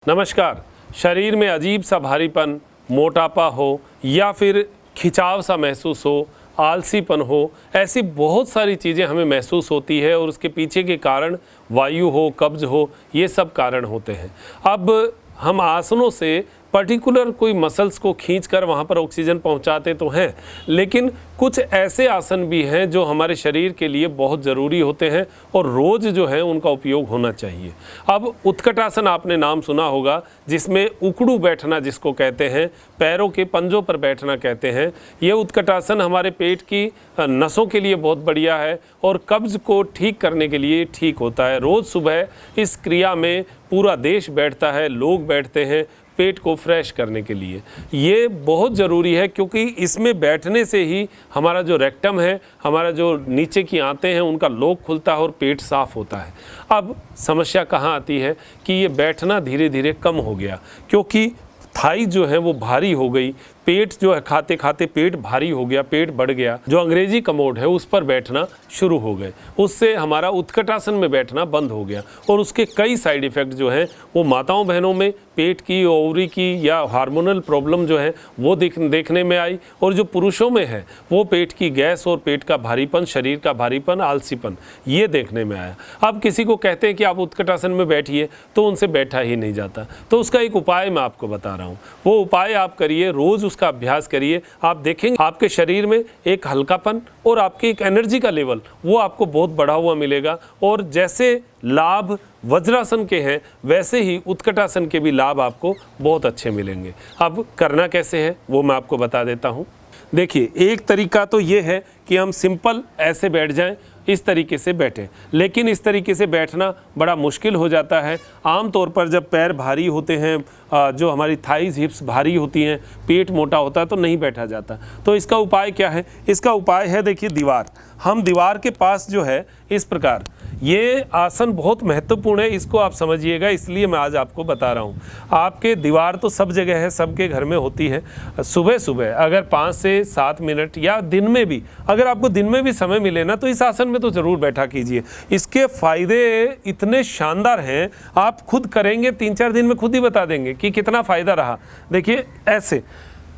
नमस्कार। शरीर में अजीब सा भारीपन, मोटापा हो या फिर खिंचाव सा महसूस हो, आलसीपन हो, ऐसी बहुत सारी चीज़ें हमें महसूस होती है और उसके पीछे के कारण वायु हो, कब्ज हो, ये सब कारण होते हैं। अब हम आसनों से पर्टिकुलर कोई मसल्स को खींचकर वहाँ पर ऑक्सीजन पहुँचाते तो हैं, लेकिन कुछ ऐसे आसन भी हैं जो हमारे शरीर के लिए बहुत ज़रूरी होते हैं और रोज़ जो है उनका उपयोग होना चाहिए। अब उत्कटासन आपने नाम सुना होगा, जिसमें उकड़ू बैठना जिसको कहते हैं, पैरों के पंजों पर बैठना कहते हैं। ये उत्कटासन हमारे पेट की नसों के लिए बहुत बढ़िया है और कब्ज़ को ठीक करने के लिए ठीक होता है। रोज़ सुबह इस क्रिया में पूरा देश बैठता है, लोग बैठते हैं पेट को फ्रेश करने के लिए। ये बहुत ज़रूरी है क्योंकि इसमें बैठने से ही हमारा जो रेक्टम है, हमारा जो नीचे की आंतें हैं, उनका लोक खुलता है और पेट साफ़ होता है। अब समस्या कहाँ आती है कि ये बैठना धीरे धीरे कम हो गया क्योंकि थाई जो है वो भारी हो गई, पेट जो है खाते खाते पेट भारी हो गया, पेट बढ़ गया, जो अंग्रेजी कमोड है उस पर बैठना शुरू हो गए। उससे हमारा उत्कटासन में बैठना बंद हो गया और उसके कई साइड इफ़ेक्ट जो हैं वो माताओं बहनों में पेट की, ओवरी की या हार्मोनल प्रॉब्लम जो है वो देखने में आई, और जो पुरुषों में है वो पेट की गैस और पेट का भारीपन, शरीर का भारीपन, आलसीपन, ये देखने में आया। अब किसी को कहते हैं कि आप उत्कटासन में बैठिए तो उनसे बैठा ही नहीं जाता। तो उसका एक उपाय मैं आपको बता रहा हूँ। वो उपाय आप करिए, रोज़ उसका अभ्यास करिए, आप देखेंगे आपके शरीर में एक हल्कापन और आपकी एक एनर्जी का लेवल वो आपको बहुत बढ़ा हुआ मिलेगा। और जैसे लाभ वज्रासन के हैं वैसे ही उत्कटासन के भी लाभ आपको बहुत अच्छे मिलेंगे। अब करना कैसे है वो मैं आपको बता देता हूँ। देखिए, एक तरीका तो ये है कि हम सिंपल ऐसे बैठ जाएं, इस तरीके से बैठें, लेकिन इस तरीके से बैठना बड़ा मुश्किल हो जाता है। आम तौर पर जब पैर भारी होते हैं, जो हमारी थाइज हिप्स भारी होती हैं, पेट मोटा होता है तो नहीं बैठा जाता। तो इसका उपाय क्या है? इसका उपाय है, देखिए, दीवार। हम दीवार के पास जो है इस प्रकार, ये आसन बहुत महत्वपूर्ण है, इसको आप समझिएगा, इसलिए मैं आज आपको बता रहा हूँ। आपके दीवार तो सब जगह है, सबके घर में होती है। सुबह सुबह अगर 5 से 7 मिनट या दिन में भी, अगर आपको दिन में भी समय मिले ना, तो इस आसन में तो ज़रूर बैठा कीजिए। इसके फ़ायदे इतने शानदार हैं, आप खुद करेंगे 3-4 दिन में खुद ही बता देंगे कि कितना फ़ायदा रहा। देखिए, ऐसे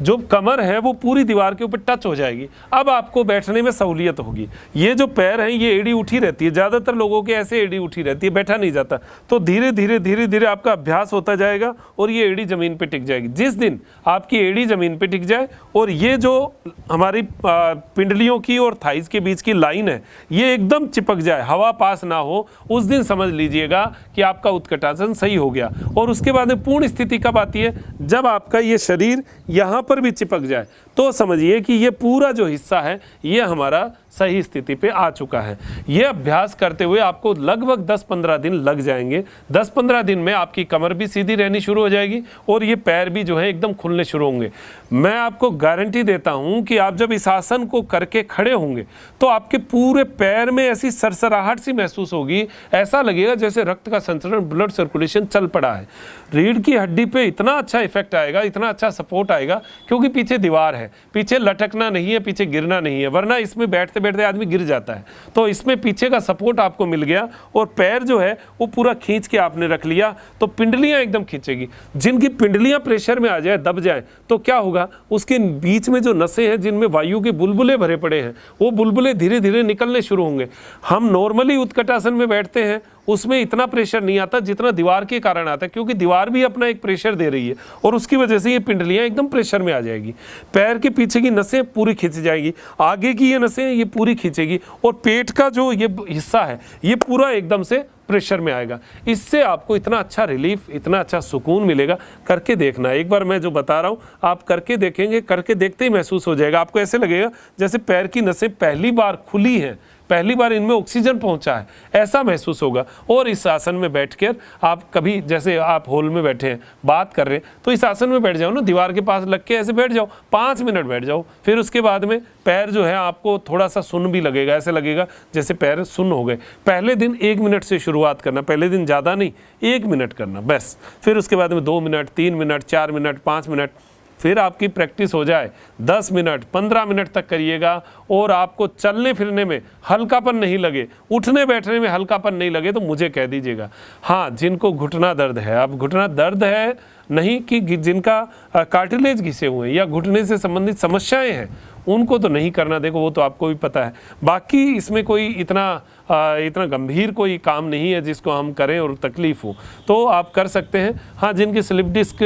जो कमर है वो पूरी दीवार के ऊपर टच हो जाएगी। अब आपको बैठने में सहूलियत होगी। ये जो पैर हैं ये एड़ी उठी रहती है, ज़्यादातर लोगों के ऐसे एड़ी उठी रहती है, बैठा नहीं जाता। तो धीरे धीरे आपका अभ्यास होता जाएगा और ये एड़ी ज़मीन पे टिक जाएगी। जिस दिन आपकी एड़ी ज़मीन पे टिक जाए और ये जो हमारी पिंडलियों की और थाइस के बीच की लाइन है ये एकदम चिपक जाए, हवा पास ना हो, उस दिन समझ लीजिएगा कि आपका उत्कटासन सही हो गया। और उसके बाद में पूर्ण स्थिति कब आती है? जब आपका ये शरीर यहाँ पर भी चिपक जाए, तो समझिए कि ये पूरा जो हिस्सा है ये हमारा सही स्थिति पे आ चुका है। ये अभ्यास करते हुए आपको लगभग 10-15 दिन लग जाएंगे। 10-15 दिन में आपकी कमर भी सीधी रहनी शुरू हो जाएगी और ये पैर भी जो है एकदम खुलने शुरू होंगे। मैं आपको गारंटी देता हूँ कि आप जब इस आसन को करके खड़े होंगे तो आपके पूरे पैर में ऐसी सरसराहट सी महसूस होगी, ऐसा लगेगा जैसे रक्त का संचरण, ब्लड सर्कुलेशन चल पड़ा है। रीढ़ की हड्डी पे इतना अच्छा इफेक्ट आएगा, इतना अच्छा सपोर्ट आएगा, क्योंकि पीछे दीवार है, पीछे लटकना नहीं है, पीछे गिरना नहीं है, वरना इसमें बैठते बैठते आदमी गिर जाता है। तो इसमें पीछे का सपोर्ट आपको मिल गया और पैर जो है वो पूरा खींच के आपने रख लिया, तो पिंडलियां एकदम खींचेगी। जिनकी पिंडलियां प्रेशर में आ जाए, दब जाए, तो क्या होगा? उसके बीच में जो नसें हैं जिनमें वायु के बुलबुले भरे पड़े हैं, वो बुलबुले धीरे धीरे निकलने शुरू होंगे। हम नॉर्मली उत्कटासन में बैठते हैं, उसमें इतना प्रेशर नहीं आता जितना दीवार के कारण आता है, क्योंकि दीवार भी अपना एक प्रेशर दे रही है और उसकी वजह से ये पिंडलियां एकदम प्रेशर में आ जाएगी। पैर के पीछे की नसें पूरी खींच जाएगी, आगे की ये नसें ये पूरी खींचेगी और पेट का जो ये हिस्सा है ये पूरा एकदम से प्रेशर में आएगा। इससे आपको इतना अच्छा रिलीफ, इतना अच्छा सुकून मिलेगा। करके देखना, एक बार मैं जो बता रहा हूँ आप करके देखेंगे, करके देखते ही महसूस हो जाएगा। आपको ऐसे लगेगा जैसे पैर की नसें पहली बार खुली हैं, पहली बार इनमें ऑक्सीजन पहुंचा है, ऐसा महसूस होगा। और इस आसन में बैठकर आप कभी, जैसे आप हॉल में बैठे हैं, बात कर रहे हैं, तो इस आसन में बैठ जाओ ना, दीवार के पास लग के ऐसे बैठ जाओ, 5 मिनट बैठ जाओ। फिर उसके बाद में पैर जो है आपको थोड़ा सा सुन्न भी लगेगा, ऐसे लगेगा जैसे पैर सुन्न हो गए। पहले दिन 1 मिनट से शुरुआत करना, पहले दिन ज़्यादा नहीं, 1 मिनट करना बस। फिर उसके बाद में 2 मिनट, 3 मिनट, 4 मिनट, 5 मिनट, फिर आपकी प्रैक्टिस हो जाए 10 मिनट, 15 मिनट तक करिएगा और आपको चलने फिरने में हल्कापन नहीं लगे, उठने बैठने में हल्कापन नहीं लगे तो मुझे कह दीजिएगा। हाँ, जिनको घुटना दर्द है, अब घुटना दर्द है नहीं कि जिनका कार्टिलेज घिसे हुए हैं या घुटने से संबंधित समस्याएं हैं, उनको तो नहीं करना, देखो वो तो आपको भी पता है। बाकी इसमें कोई इतना गंभीर कोई काम नहीं है जिसको हम करें और तकलीफ़ हो, तो आप कर सकते हैं। हाँ, जिनकी स्लिप डिस्क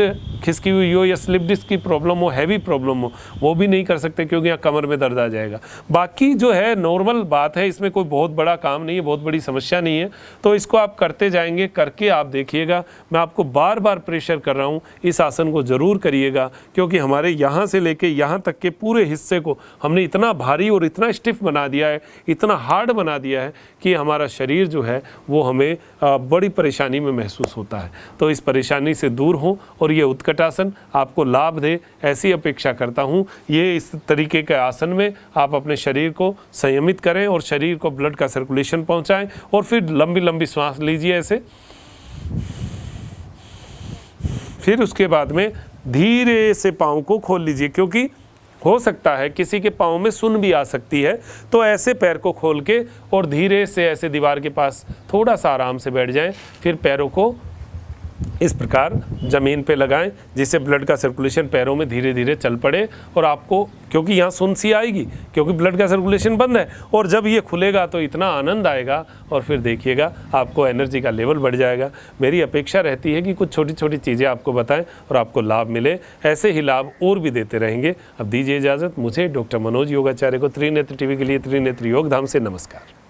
खिसकी हुई हो या स्लिप डिस्क की प्रॉब्लम हो, हैवी प्रॉब्लम हो, वो भी नहीं कर सकते क्योंकि यहाँ कमर में दर्द आ जाएगा। बाकी जो है नॉर्मल बात है, इसमें कोई बहुत बड़ा काम नहीं है, बहुत बड़ी समस्या नहीं है। तो इसको आप करते जाएंगे, करके आप देखिएगा। मैं आपको बार बार प्रेशर कर रहा हूँ, इस आसन को ज़रूर करिएगा, क्योंकि हमारे यहाँ से लेके यहाँ तक के पूरे हिस्से को हमने इतना भारी और इतना स्टिफ बना दिया है, इतना हार्ड बना दिया है कि हमारा शरीर जो है वो हमें बड़ी परेशानी में महसूस होता है। तो इस परेशानी से दूर हो और ये उत्कटासन आपको लाभ दे, ऐसी अपेक्षा करता हूँ। ये इस तरीके के आसन में आप अपने शरीर को संयमित करें और शरीर को ब्लड का सर्कुलेशन पहुँचाएँ और फिर लंबी लंबी सांस लीजिए ऐसे। फिर उसके बाद में धीरे से पाँव को खोल लीजिए, क्योंकि हो सकता है किसी के पाँव में सुन भी आ सकती है। तो ऐसे पैर को खोल के और धीरे से ऐसे दीवार के पास थोड़ा सा आराम से बैठ जाएं। फिर पैरों को इस प्रकार ज़मीन पे लगाएं, जिससे ब्लड का सर्कुलेशन पैरों में धीरे धीरे चल पड़े। और आपको, क्योंकि यहाँ सुन सी आएगी क्योंकि ब्लड का सर्कुलेशन बंद है, और जब ये खुलेगा तो इतना आनंद आएगा और फिर देखिएगा आपको एनर्जी का लेवल बढ़ जाएगा। मेरी अपेक्षा रहती है कि कुछ छोटी छोटी चीज़ें आपको बताएं और आपको लाभ मिले। ऐसे ही लाभ और भी देते रहेंगे। अब दीजिए इजाज़त। मुझे डॉक्टर मनोज योगाचार्य को त्रिनेत्र टीवी के लिए त्रिनेत्र योग धाम से नमस्कार।